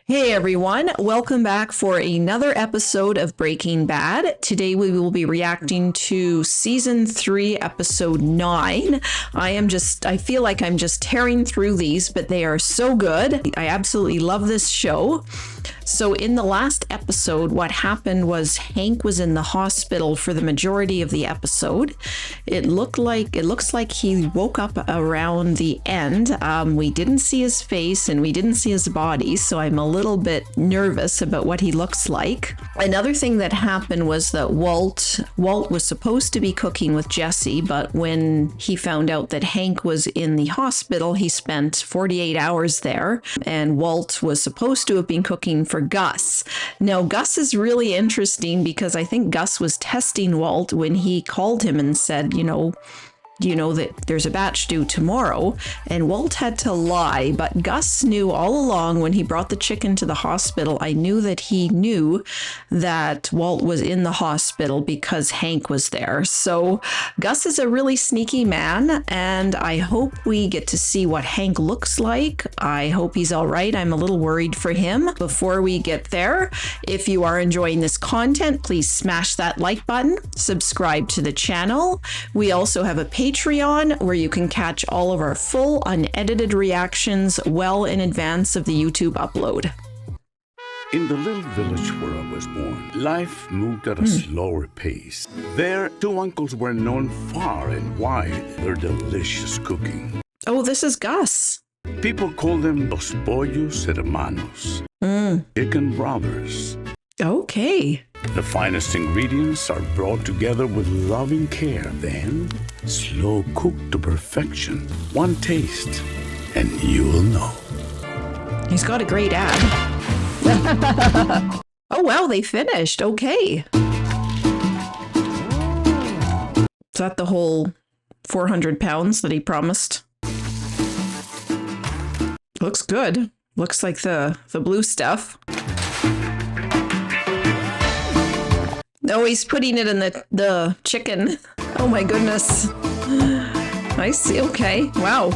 Hey everyone, welcome back for another episode of Breaking Bad. Today we will be reacting to season 3, episode 9. I feel like I'm just tearing through these, but they are so good. I absolutely love this show. So in the last episode, what happened was Hank was in the hospital for the majority of the episode. It looks like he woke up around the end. We didn't see his face and we didn't see his body, so I'm a little bit nervous about what he looks like. Another thing that happened was that Walt was supposed to be cooking with Jesse, but when he found out that Hank was in the hospital, he spent 48 hours there, and Walt was supposed to have been cooking for Gus. Now, Gus is really interesting because I think Gus was testing Walt when he called him and said, you know that there's a batch due tomorrow, and Walt had to lie, but Gus knew all along when he brought the chicken to the hospital. I knew that he knew that Walt was in the hospital because Hank was there. So Gus is a really sneaky man, and I hope we get to see what Hank looks like. I hope he's all right. I'm a little worried for him. Before we get there, if you are enjoying this content, please smash that like button, subscribe to the channel. We also have a Patreon where you can catch all of our full unedited reactions well in advance of the YouTube upload. In the little village where I was born, life moved at a slower pace. There, two uncles were known far and wide for their delicious cooking. Oh, this is Gus. People called them Los Pollos Hermanos, chicken brothers. Okay. The finest ingredients are brought together with loving care, then slow cooked to perfection. One taste, and you'll know. He's got a great ad. Oh, wow, they finished. Okay. Is that the whole 400 pounds that he promised? Looks good. Looks like the blue stuff. Oh, he's putting it in the chicken. Oh my goodness. I see. Okay. Wow.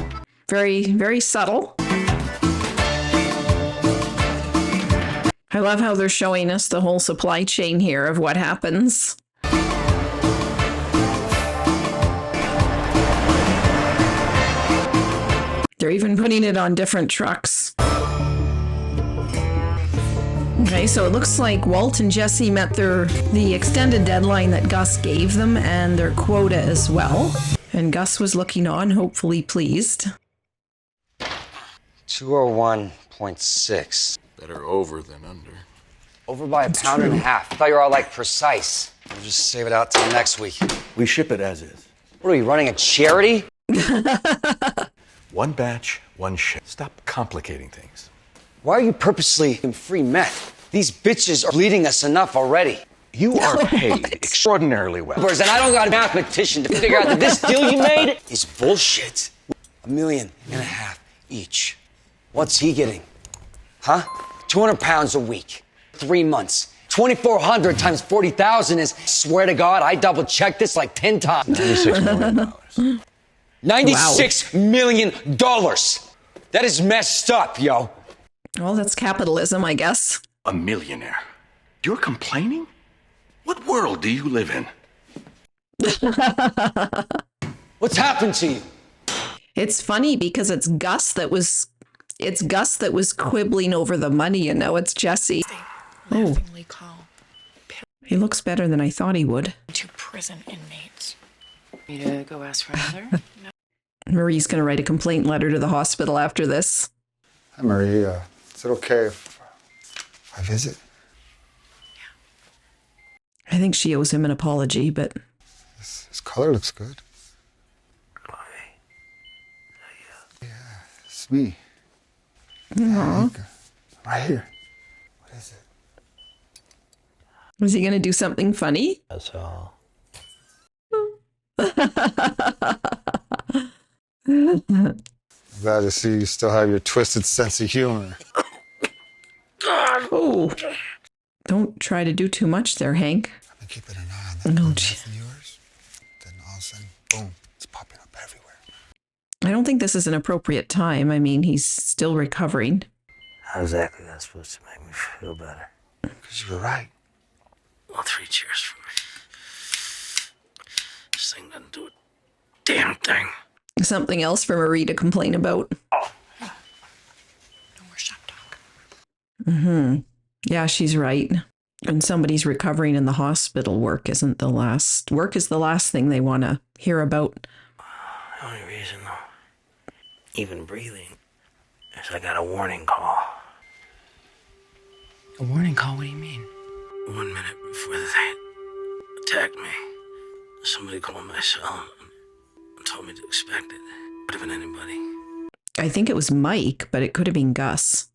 Very, very subtle. I love how they're showing us the whole supply chain here of what happens. They're even putting it on different trucks. Okay, so it looks like Walt and Jesse met the extended deadline that Gus gave them and their quota as well. And Gus was looking on, hopefully pleased. 201.6. Better over than under. Over by a pound and a half. I thought you were all like precise. We'll just save it out till next week. We ship it as is. What are we, running a charity? One batch, one ship. Stop complicating things. Why are you purposely in free meth? These bitches are bleeding us enough already. You are paid extraordinarily well. And I don't got a mathematician to figure out that this deal you made is bullshit. $1.5 million each. What's he getting? Huh? 200 pounds a week. 3 months. 2,400 times 40,000 is, swear to God, I double checked this like 10 times. $96 million. $96 million. That is messed up, yo. Well, that's capitalism, I guess. A millionaire. You're complaining? What world do you live in? What's happened to you? It's funny because it's Gus that was quibbling over the money, and now it's Jesse. Oh, he looks better than I thought he would. To prison inmates. Me to go ask for another? No. Marie's going to write a complaint letter to the hospital after this. Hi, Marie. Is it okay if I visit? I think she owes him an apology, but... His color looks good. Yeah, it's me. Aww. Right here. What is it? Was he going to do something funny? That's all. Glad to see you still have your twisted sense of humor. Oh, don't try to do too much there, Hank. I've been keeping an eye on that mouth of yours. Then all of a sudden, boom, it's popping up everywhere. I don't think this is an appropriate time. I mean, he's still recovering. How exactly that's supposed to make me feel better? Because you were right. Well, 3 cheers for me. This thing doesn't do a damn thing. Something else for Marie to complain about. No more shop talk. Yeah, she's right. When somebody's recovering in the hospital, work is the last thing they want to hear about. The only reason, though, even breathing, is I got a warning call. A warning call? What do you mean? 1 minute before they attacked me, somebody called my cell and told me to expect it. Could have been anybody. I think it was Mike, but it could have been Gus.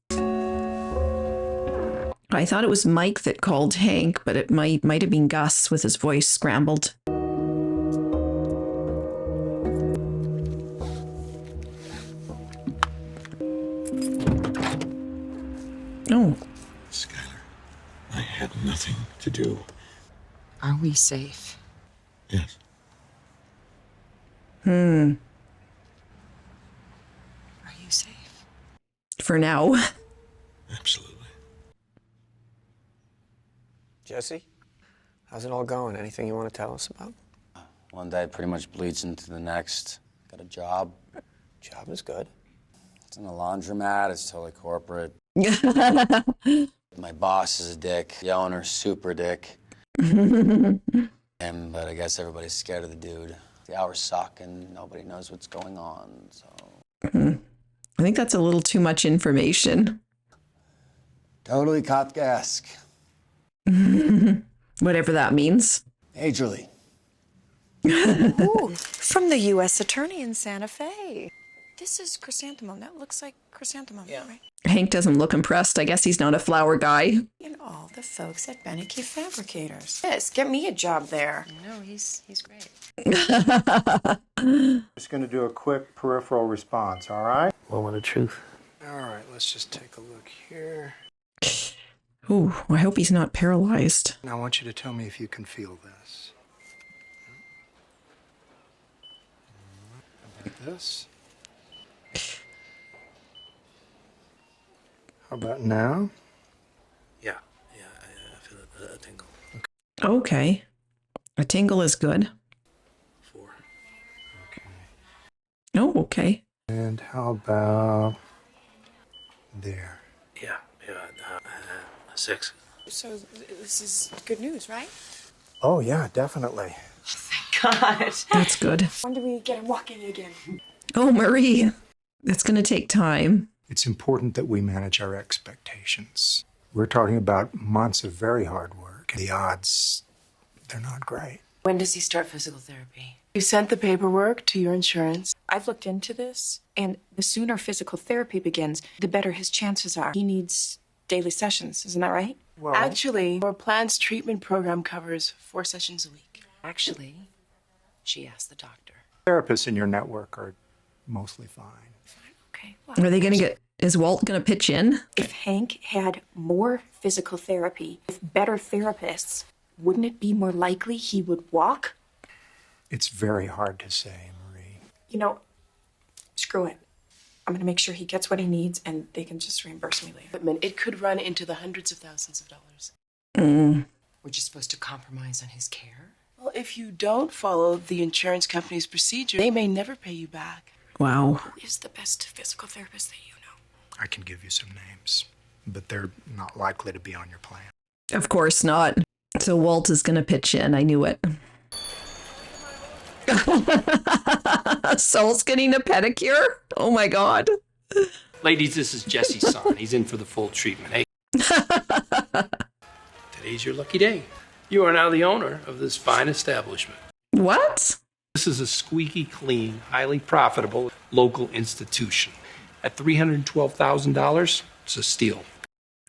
I thought it was Mike that called Hank, but it might have been Gus with his voice scrambled. Oh. Skyler, I had nothing to do. Are we safe? Yes. Are you safe? For now. Absolutely. Jesse, how's it all going? Anything you want to tell us about? One day pretty much bleeds into the next. Got a job. Job is good. It's in a laundromat. It's totally corporate. My boss is a dick. The owner's super dick. But I guess everybody's scared of the dude. The hours suck and nobody knows what's going on, so... I think that's a little too much information. Totally Kafkaesque. Whatever that means. Majorly. Ooh, from the U.S. Attorney in Santa Fe. This is chrysanthemum. That looks like chrysanthemum, right? Hank doesn't look impressed. I guess he's not a flower guy. And all the folks at Beneke Fabricators. Yes, get me a job there. No, he's great. Just going to do a quick peripheral response, all right? Moment of truth. All right, let's just take a look here. Ooh, I hope he's not paralyzed. Now I want you to tell me if you can feel this. How about this? How about now? Yeah, I feel a tingle. Okay. A tingle is good. 4. Okay. Oh, okay. And how about there? Yeah, 6. So this is good news, right? Oh, yeah, definitely. God. That's good. When do we get him walking again? Oh, Marie. That's going to take time. It's important that we manage our expectations. We're talking about months of very hard work. The odds, they're not great. When does he start physical therapy? You sent the paperwork to your insurance. I've looked into this, and the sooner physical therapy begins, the better his chances are. He needs daily sessions, isn't that right? Well, Actually, our plan's treatment program covers 4 sessions a week. Actually, she asked the doctor. therapists in your network are mostly fine. Okay. Well, Are they going to get, is Walt going to pitch in? if Hank had more physical therapy with better therapists, wouldn't it be more likely he would walk? It's very hard to say, Marie. You know, screw it. I'm going to make sure he gets what he needs and they can just reimburse me later. Equipment, it could run into the hundreds of thousands of dollars. We're just supposed to compromise on his care? Well, if you don't follow the insurance company's procedure, they may never pay you back. Wow. Who is the best physical therapist that you know? I can give you some names, but they're not likely to be on your plan. Of course not. So Walt is going to pitch in. I knew it. Saul's getting a pedicure? Oh my God. Ladies, this is Jesse's son. He's in for the full treatment. Hey, today's your lucky day. You are now the owner of this fine establishment. What? This is a squeaky clean, highly profitable local institution. At $312,000, it's a steal.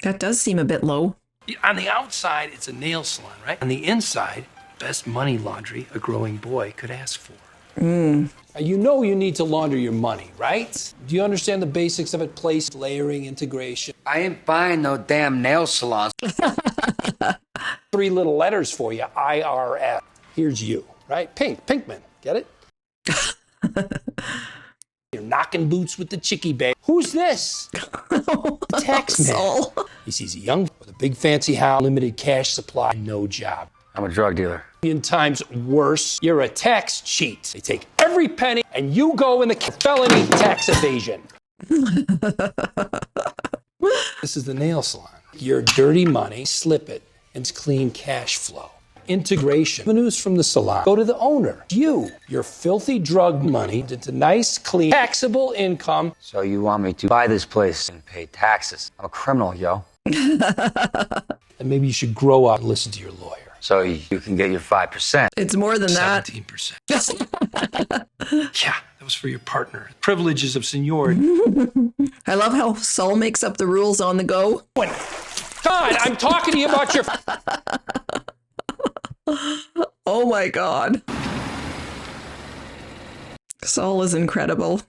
That does seem a bit low. On the outside, it's a nail salon, right? On the inside, best money laundry a growing boy could ask for. You know you need to launder your money, right? Do you understand the basics of it? Place, layering, integration. I ain't buying no damn nail salons. 3 little letters for you, IRS. Here's you, right? Pinkman, get it? You're knocking boots with the chickie babe. Who's this? Text man. Saul. He sees a young with a big fancy house, limited cash supply, no job. I'm a drug dealer. In times worse, you're a tax cheat. They take every penny and you go in the felony tax evasion. This is the nail salon. Your dirty money, slip it, and it's clean cash flow. Integration. Revenues from the salon go to the owner. Your filthy drug money into nice, clean, taxable income. So you want me to buy this place and pay taxes? I'm a criminal, yo. And maybe you should grow up and listen to your lawyer. So you can get your 5%. It's more than that. 17%. Yeah, that was for your partner. Privileges of seniority. I love how Saul makes up the rules on the go. God, I'm talking to you about your... Oh my God. Saul is incredible.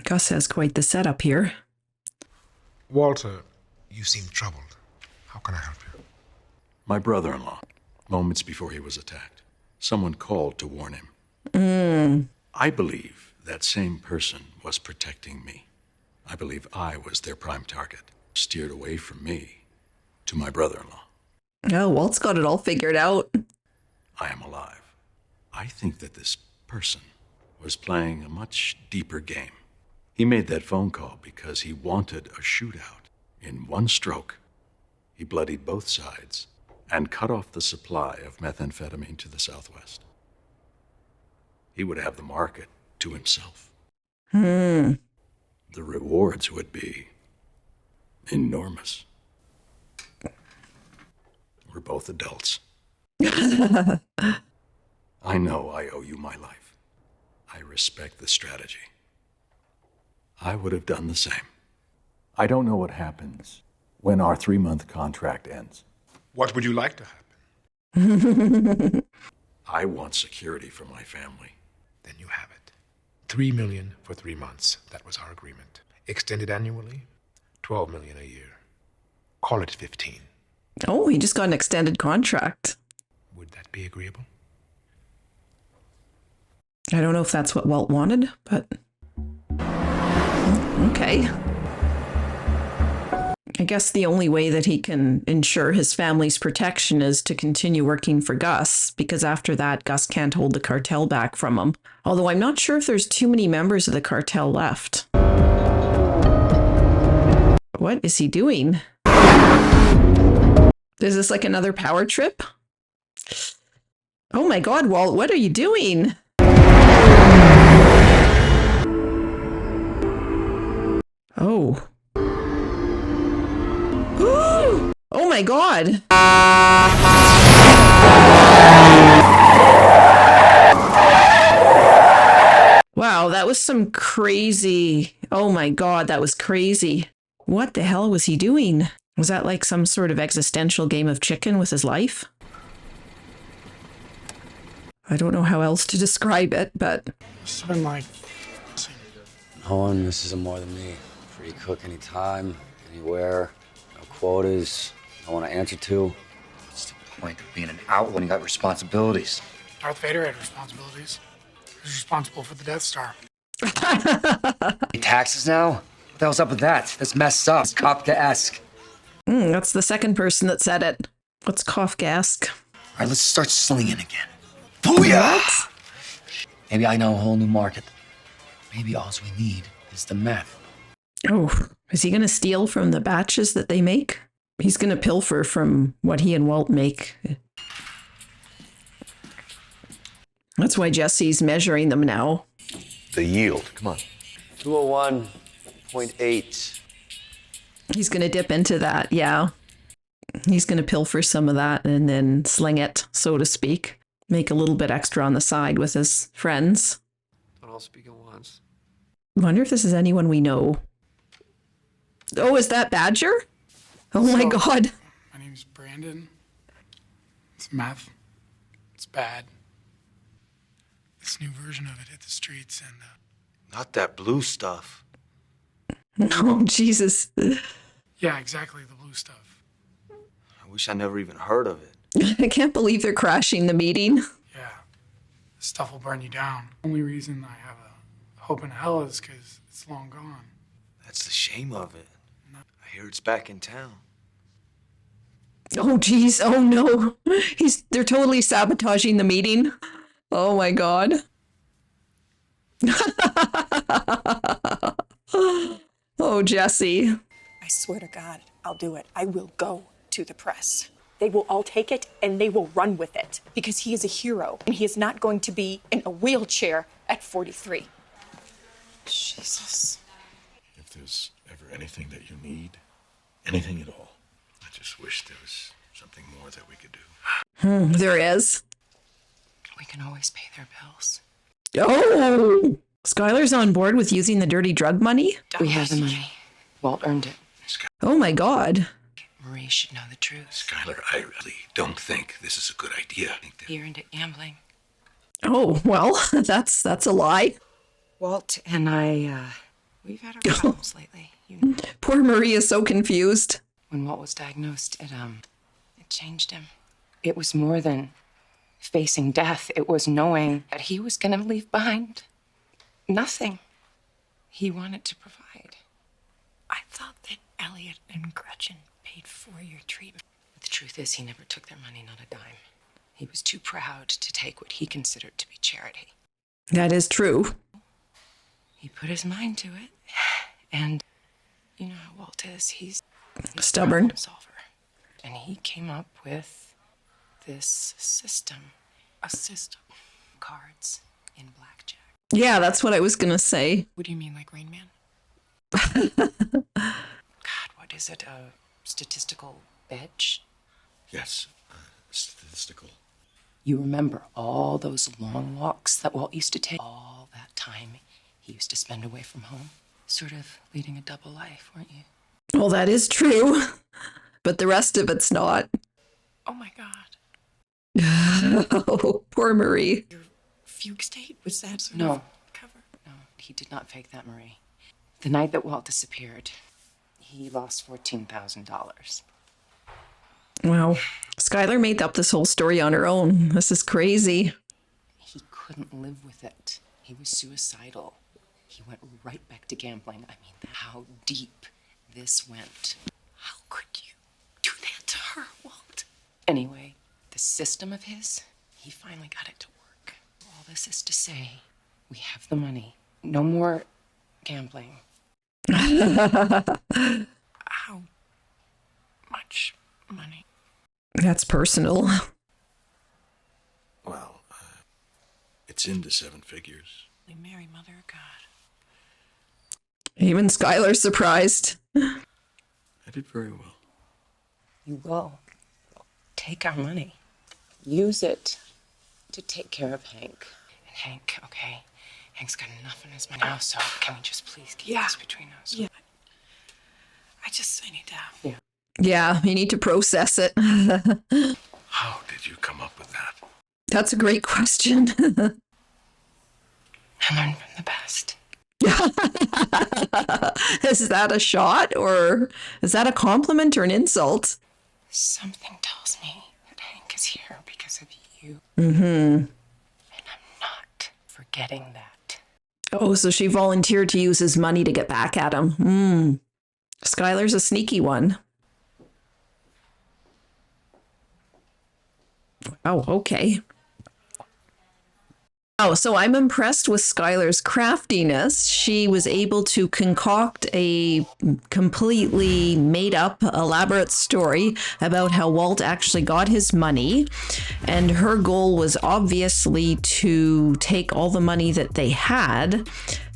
Gus has quite the setup here. Walter, you seem troubled. How can I help you? My brother-in-law, moments before he was attacked, someone called to warn him. I believe that same person was protecting me. I believe I was their prime target, steered away from me to my brother-in-law. Oh, Walt's got it all figured out. I am alive. I think that this person was playing a much deeper game. He made that phone call because he wanted a shootout. In one stroke, he bloodied both sides and cut off the supply of methamphetamine to the Southwest. He would have the market to himself. The rewards would be enormous. We're both adults. I know I owe you my life. I respect the strategy. I would have done the same. I don't know what happens when our 3-month contract ends. What would you like to happen? I want security for my family. Then you have it. $3 million for 3 months. That was our agreement. Extended annually, $12 million a year. Call it 15. Oh, he just got an extended contract. Would that be agreeable? I don't know if that's what Walt wanted, but okay. I guess the only way that he can ensure his family's protection is to continue working for Gus, because after that, Gus can't hold the cartel back from him. Although I'm not sure if there's too many members of the cartel left. What is he doing? Is this like another power trip? Oh my God, Walt, what are you doing? Oh. Oh my God. Wow, that was some crazy. Oh my God, that was crazy. What the hell was he doing? Was that like some sort of existential game of chicken with his life? I don't know how else to describe it, but... It's been like... No one misses him more than me. Free to cook anytime, anywhere, no quotas, no one to answer to. What's the point of being an outlaw when you got responsibilities? Darth Vader had responsibilities. He was responsible for the Death Star. Taxes now? What the hell's up with that? That's messed up. It's Kafkaesque. That's the second person that said it. What's Kafkaesque? All right, let's start slinging again. Booyah! Maybe I know a whole new market. Maybe all we need is the meth. Oh, is he going to steal from the batches that they make? He's going to pilfer from what he and Walt make. That's why Jesse's measuring them now. The yield, come on. 201.8. He's going to dip into that, yeah. He's going to pilfer some of that and then sling it, so to speak. Make a little bit extra on the side with his friends. Don't all speak at once. Wonder if this is anyone we know. Oh, is that Badger? Oh my God. My name's Brandon. It's meth. It's bad. This new version of it hit the streets and... Not that blue stuff. Oh, Jesus. Yeah, exactly, the blue stuff. I wish I never even heard of it. I can't believe they're crashing the meeting. Yeah, this stuff will burn you down. Only reason I have a hope in hell is because it's long gone. That's the shame of it. I hear it's back in town. Oh, geez. Oh, no. They're totally sabotaging the meeting. Oh, my God. Oh, Jesse. I swear to God, I'll do it. I will go to the press. They will all take it and they will run with it because he is a hero and he is not going to be in a wheelchair at 43. Jesus. If there's ever anything that you need, anything at all, I just wish there was something more that we could do. There is. We can always pay their bills. Oh! Skyler's on board with using the dirty drug money? We have the money. Walt earned it. Oh, my God. Marie should know the truth. Skyler, I really don't think this is a good idea. He earned it gambling. Oh, well, that's a lie. Walt and I, we've had our problems lately. You know. Poor Marie is so confused. When Walt was diagnosed, it changed him. It was more than facing death. It was knowing that he was going to leave behind nothing. He wanted to provide. I thought that Elliot and Gretchen paid for your treatment. The truth is, he never took their money, not a dime. He was too proud to take what he considered to be charity. That is true. He put his mind to it, and you know how Walt is. He's stubborn. A problem solver. And he came up with this system. A system. Cards in blackjack. Yeah, that's what I was going to say. What do you mean, like Rain Man? God, what is it? A statistical edge? Yes, statistical. You remember all those long walks that Walt used to take? All that time he used to spend away from home? Sort of leading a double life, weren't you? Well, that is true. But the rest of it's not. Oh, my God. Oh, poor Marie. Your fugue state? Was that sort of cover? No, he did not fake that, Marie. The night that Walt disappeared, he lost $14,000. Wow. Skyler made up this whole story on her own. This is crazy. He couldn't live with it. He was suicidal. He went right back to gambling. I mean, how deep this went. How could you do that to her, Walt? Anyway, the system of his, he finally got it to work. All this is to say, we have the money. No more gambling. How much money? That's personal. Well, it's into 7 figures. Mary, Mother of God. Even Skyler's surprised. I did very well. You will take our money. Use it to take care of Hank. And Hank, okay, Hank's got enough in his money now, so can we just please keep this between us? Yeah. I need to. Yeah. Yeah, you need to process it. How did you come up with that? That's a great question. I learned from the best. Is that a shot, or is that a compliment or an insult? Something tells me that Hank is here because of you. Mm-hmm. And I'm not forgetting that. Oh, so she volunteered to use his money to get back at him. Skyler's a sneaky one. Oh, okay. Oh, so I'm impressed with Skyler's craftiness. She was able to concoct a completely made up, elaborate story about how Walt actually got his money. And her goal was obviously to take all the money that they had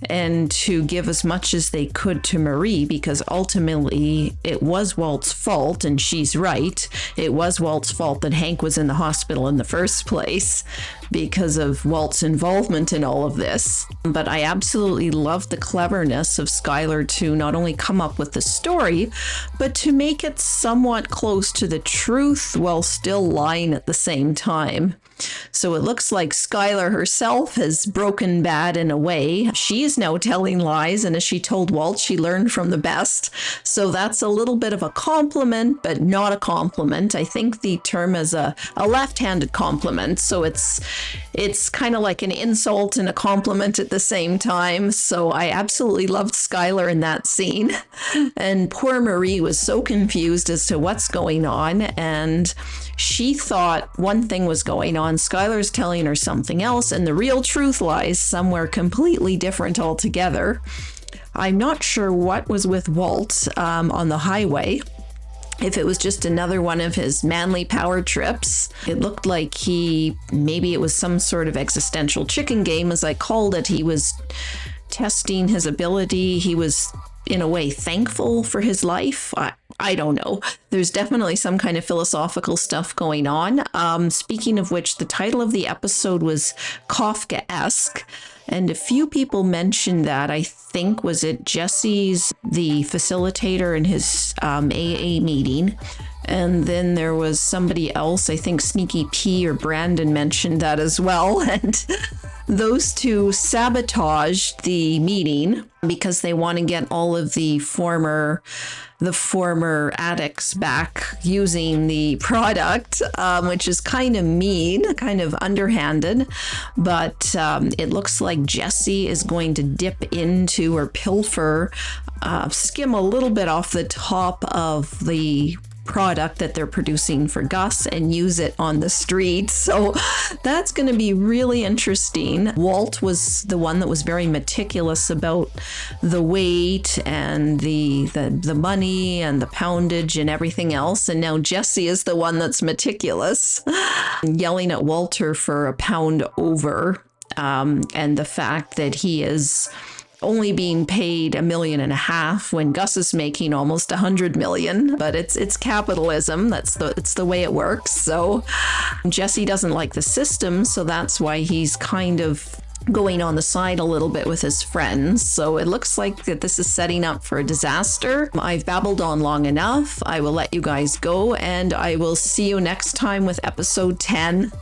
and to give as much as they could to Marie, because ultimately it was Walt's fault, and she's right. It was Walt's fault that Hank was in the hospital in the first place because of Walt's involvement in all of this. But I absolutely love the cleverness of Skyler to not only come up with the story, but to make it somewhat close to the truth while still lying at the same time. So it looks like SKYLER herself has broken bad in a way. She is now telling lies, and as she told Walt, she learned from the best. So that's a little bit of a compliment, but not a compliment. I think the term is a left-handed compliment. So it's kind of like an insult and a compliment at the same time. So I absolutely loved SKYLER in that scene. And poor Marie was so confused as to what's going on, and she thought one thing was going on. SKYLER's telling her something else, and the real truth lies somewhere completely different altogether. I'm not sure what was with Walt on the highway. If it was just another one of his manly power trips. It looked like maybe it was some sort of existential chicken game, as I called it. He was testing his ability. He was, in a way, thankful for his life. I don't know. There's definitely some kind of philosophical stuff going on. Speaking of which, the title of the episode was Kafkaesque. And a few people mentioned that. I think, was it Jesse's, the facilitator in his AA meeting? And then there was somebody else, I think Sneaky P or Brandon mentioned that as well. And those two sabotaged the meeting because they want to get all of the former addicts back using the product, which is kind of mean, kind of underhanded. But it looks like Jesse is going to dip into or pilfer, skim a little bit off the top of the product that they're producing for Gus and use it on the street. So that's going to be really interesting. Walt was the one that was very meticulous about the weight and the money and the poundage and everything else. And now Jesse is the one that's meticulous, yelling at Walter for a pound over, and the fact that he is only being paid $1.5 million when Gus is making almost $100 million. But it's capitalism. It's the way it works. So Jesse doesn't like the system, so that's why he's kind of going on the side a little bit with his friends. So it looks like that this is setting up for a disaster. I've babbled on long enough. I will let you guys go, and I will see you next time with episode 10.